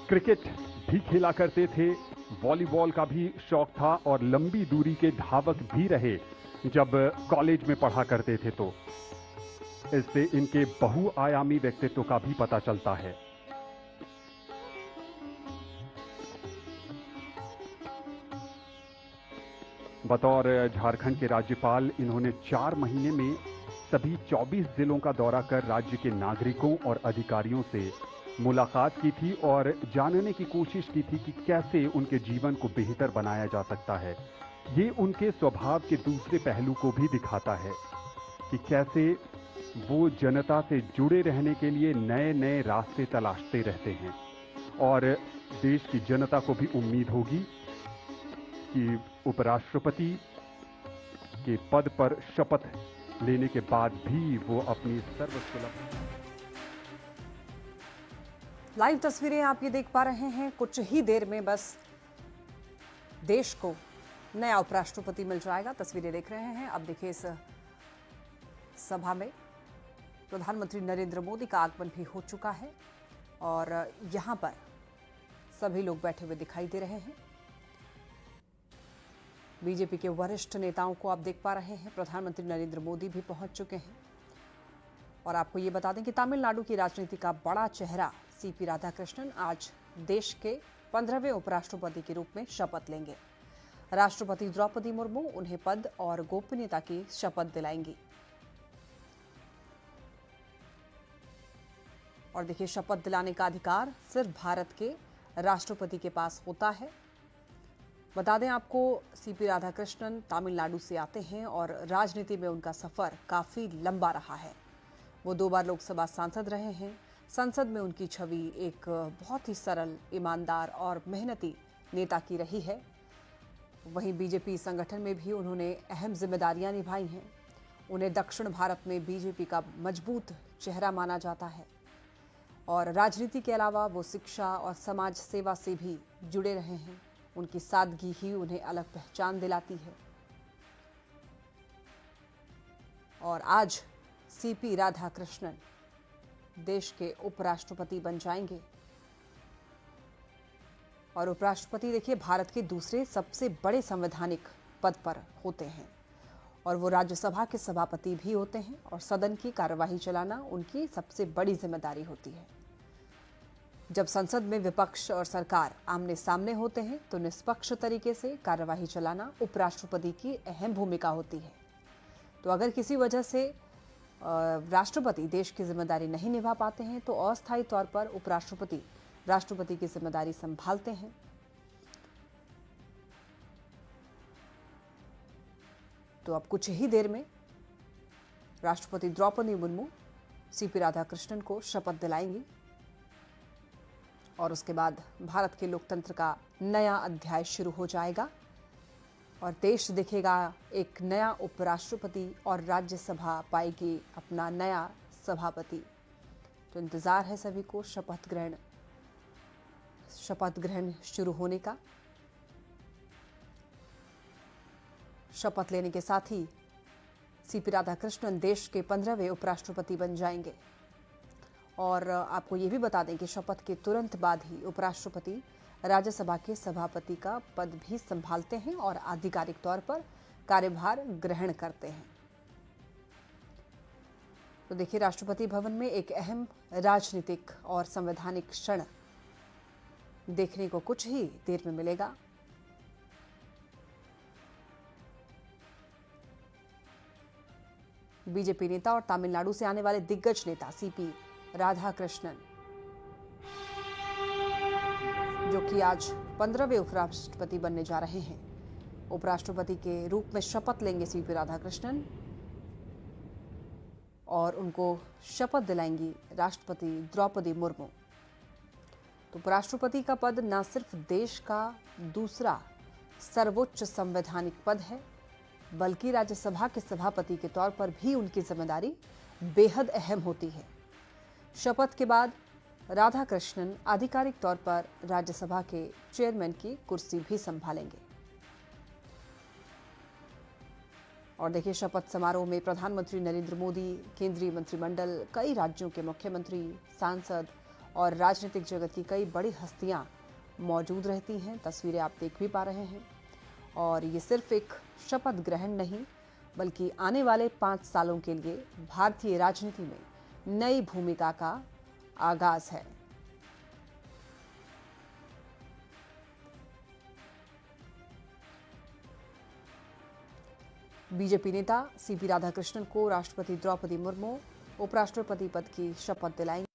Cricket भी खेला करते थे, वॉलीबॉल का भी शौक था और लंबी दूरी के धावक भी रहे जब कॉलेज में पढ़ा करते थे। तो इससे इनके बहुआयामी व्यक्तित्व का भी पता चलता है। बतौर झारखंड के राज्यपाल इन्होंने 4 महीने में सभी 24 जिलों का दौरा कर राज्य के नागरिकों और अधिकारियों से मुलाकात की थी और जानने की कोशिश की थी कि कैसे उनके जीवन को बेहतर बनाया जा सकता है। ये उनके स्वभाव के दूसरे पहलू को भी दिखाता है कि कैसे वो जनता से जुड़े रहने के लिए नए नए रास्ते तलाशते रहते हैं और देश की जनता को भी उम्मीद होगी कि उपराष्ट्रपति के पद पर शपथ लेने के बाद भी वो अपनी सर्वसुलभ। लाइव तस्वीरें आप ये देख पा रहे हैं। कुछ ही देर में बस देश को नया उपराष्ट्रपति मिल जाएगा। तस्वीरें देख रहे हैं। अब देखिए, इस सभा में प्रधानमंत्री नरेंद्र मोदी का आगमन भी हो चुका है और यहां पर सभी लोग बैठे हुए दिखाई दे रहे हैं। बीजेपी के वरिष्ठ नेताओं को आप देख पा रहे हैं। प्रधानमंत्री नरेंद्र मोदी भी पहुंच चुके हैं और आपको ये बता दें कि तमिलनाडु की राजनीति का बड़ा चेहरा सीपी राधाकृष्णन आज देश के 15वें उपराष्ट्रपति के रूप में शपथ लेंगे। राष्ट्रपति द्रौपदी मुर्मू उन्हें पद और गोपनीयता की शपथ दिलाएंगी। और देखिए, शपथ दिलाने का अधिकार सिर्फ भारत के राष्ट्रपति के पास होता है। बता दें आपको, सीपी राधाकृष्णन तमिलनाडु से आते हैं और राजनीति में उनका सफर काफी लंबा रहा है। वो 2 बार लोकसभा सांसद रहे हैं। संसद में उनकी छवि एक बहुत ही सरल, ईमानदार और मेहनती नेता की रही है। वहीं बीजेपी संगठन में भी उन्होंने अहम जिम्मेदारियां निभाई हैं। उन्हें दक्षिण भारत में बीजेपी का मजबूत चेहरा माना जाता है और राजनीति के अलावा वो शिक्षा और समाज सेवा से भी जुड़े रहे हैं। उनकी सादगी ही उन्हें अलग पहचान दिलाती है। और आज सीपी राधाकृष्णन देश के उपराष्ट्रपति बन जाएंगे। और उपराष्ट्रपति देखिए, भारत के दूसरे सबसे बड़े संवैधानिक पद पर होते हैं और वो राज्यसभा के सभापति भी होते हैं और सदन की कार्यवाही चलाना उनकी सबसे बड़ी जिम्मेदारी होती है। जब संसद में विपक्ष और सरकार आमने सामने होते हैं तो निष्पक्ष तरीके से कार्यवाही चलाना उपराष्ट्रपति की अहम भूमिका होती है। तो अगर किसी वजह से राष्ट्रपति देश की जिम्मेदारी नहीं निभा पाते हैं तो अस्थायी तौर पर उपराष्ट्रपति राष्ट्रपति की जिम्मेदारी संभालते हैं। तो अब कुछ ही देर में राष्ट्रपति द्रौपदी मुर्मू सीपी राधाकृष्णन को शपथ दिलाएंगी और उसके बाद भारत के लोकतंत्र का नया अध्याय शुरू हो जाएगा और देश देखेगा एक नया उपराष्ट्रपति और राज्यसभा पाएगी अपना नया सभापति। तो इंतजार है सभी को शपथ ग्रहण शुरू होने का। शपथ लेने के साथ ही सीपी राधाकृष्णन देश के 15वें उपराष्ट्रपति बन जाएंगे। और आपको ये भी बता दें कि शपथ के तुरंत बाद ही उपराष्ट्रपति राज्यसभा के सभापति का पद भी संभालते हैं और आधिकारिक तौर पर कार्यभार ग्रहण करते हैं। तो देखिए, राष्ट्रपति भवन में एक अहम राजनीतिक और संवैधानिक क्षण देखने को कुछ ही देर में मिलेगा। बीजेपी नेता और तमिलनाडु से आने वाले दिग्गज नेता सीपी राधाकृष्णन, जो कि आज 15वें उपराष्ट्रपति बनने जा रहे हैं, उपराष्ट्रपति के रूप में शपथ लेंगे सीपी राधाकृष्णन और उनको शपथ दिलाएंगी राष्ट्रपति द्रौपदी मुर्मू। तो उपराष्ट्रपति का पद न सिर्फ देश का दूसरा सर्वोच्च संवैधानिक पद है, बल्कि राज्यसभा के सभापति के तौर पर भी उनकी जिम्मेदारी बेहद अहम होती है। शपथ के बाद राधाकृष्णन आधिकारिक तौर पर राज्यसभा के चेयरमैन की कुर्सी भी संभालेंगे। और देखिए, शपथ समारोह में प्रधानमंत्री नरेंद्र मोदी, केंद्रीय मंत्रिमंडल, कई राज्यों के मुख्यमंत्री, सांसद और राजनीतिक जगत की कई बड़ी हस्तियां मौजूद रहती हैं। तस्वीरें आप देख भी पा रहे हैं। और ये सिर्फ एक शपथ ग्रहण नहीं, बल्कि आने वाले 5 सालों के लिए भारतीय राजनीति में नई भूमिका का आगाज है। बीजेपी नेता सीपी राधाकृष्णन को राष्ट्रपति द्रौपदी मुर्मू उपराष्ट्रपति पद की शपथ दिलाएंगे।